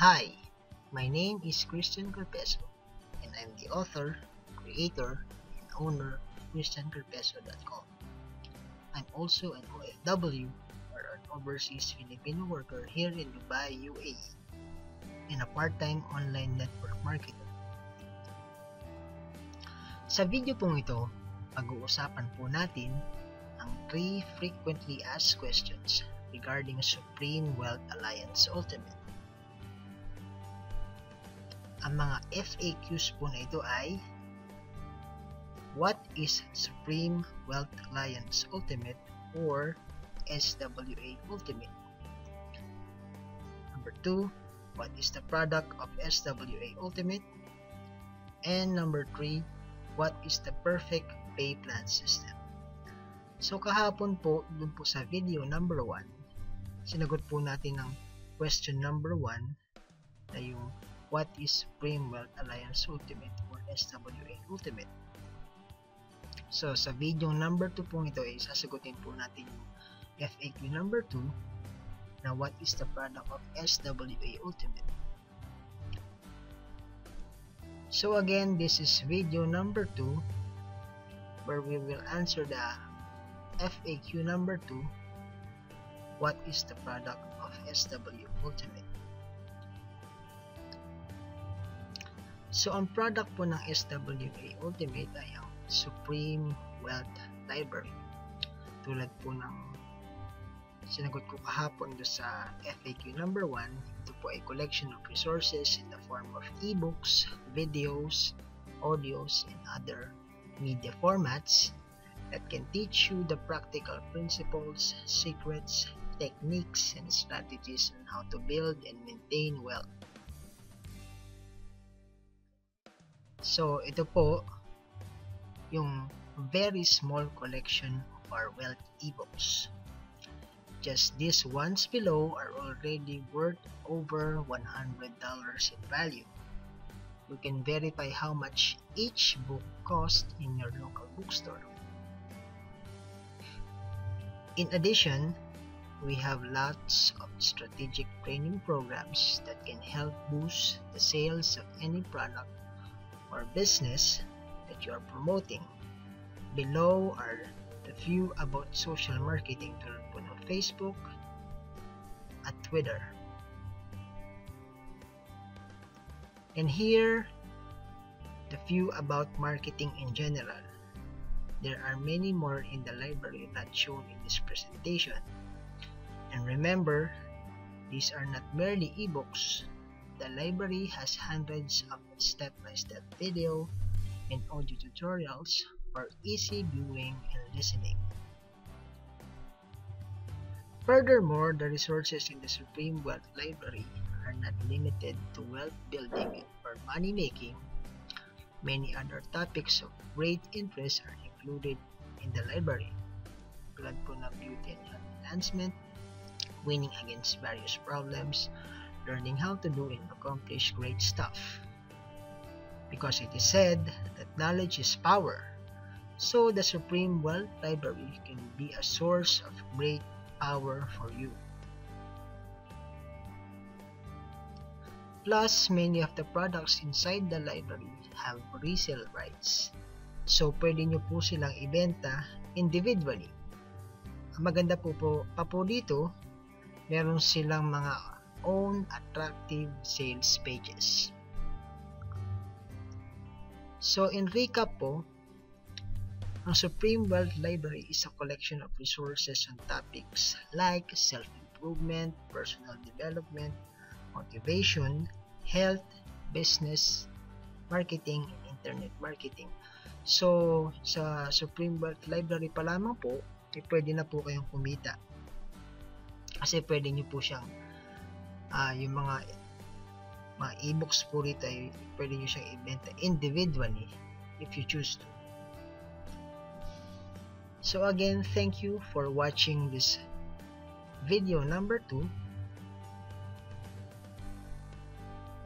Hi, my name is Christian Carpeso, and I'm the author, creator, and owner of ChristianCarpeso.com. I'm also an OFW, or an overseas Filipino worker here in Dubai, UAE, and a part-time online network marketer. Sa video pong ito, pag-uusapan po natin ang 3 frequently asked questions regarding Supreme Wealth Alliance Ultimate. Ang mga FAQs po na ito ay: what is Supreme Wealth Alliance Ultimate or SWA Ultimate? Number 2, what is the product of SWA Ultimate? And number 3, what is the perfect pay plan system? So kahapon po, dun po sa video number 1, sinagot po natin ang question number 1 na yung what is Supreme Wealth Alliance Ultimate or SWA Ultimate. So sa video number 2 po ito ay sasagutin po natin yung FAQ number 2 na what is the product of SWA Ultimate. So again, this is video number 2 where we will answer the FAQ number 2, what is the product of SWA Ultimate. So ang product po ng SWA Ultimate ay ang Supreme Wealth Library. Tulad po ng sinagot ko kahapon do sa FAQ number 1, ito po ay collection of resources in the form of ebooks, videos, audios, and other media formats that can teach you the practical principles, secrets, techniques, and strategies on how to build and maintain wealth. So ito po yung very small collection of our wealth ebooks. Just these ones below are already worth over $100 in value. You can verify how much each book costs in your local bookstore. In addition, we have lots of strategic training programs that can help boost the sales of any product or business that you are promoting. Below are the few about social marketing tulad po ng Facebook at Twitter. And here, the few about marketing in general. There are many more in the library not shown in this presentation. And remember, these are not merely ebooks. The library has hundreds of step-by-step video and audio tutorials for easy viewing and listening. Furthermore, the resources in the Supreme Wealth Library are not limited to wealth building or money making. Many other topics of great interest are included in the library, tulad po ng beauty and health enhancement, winning against various problems, learning how to do and accomplish great stuff. Because it is said that knowledge is power, so the Supreme Wealth Library can be a source of great power for you. Plus, many of the products inside the library have resale rights. So, pwede nyo po silang ibenta individually. Ang maganda po dito, meron silang mga own attractive sales pages. So in recap po, ang Supreme Wealth Library is a collection of resources on topics like self-improvement, personal development, motivation, health, business, marketing, and internet marketing. So sa Supreme Wealth Library pa lamang po, pwede na po kayong kumita. Kasi pwede nyo po siyang yung mga ebooks po rito ay pwede nyo siyang ibenta individually if you choose to. So again, thank you for watching this video number 2.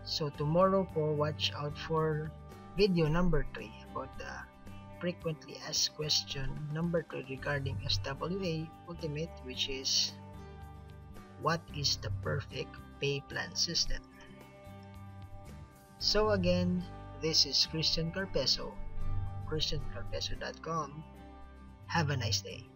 So tomorrow po, watch out for video number 3 about the frequently asked question number 3 regarding SWA Ultimate, which is what is the perfect pay plan system. So again, this is Christian Carpeso, christiancarpeso.com. Have a nice day.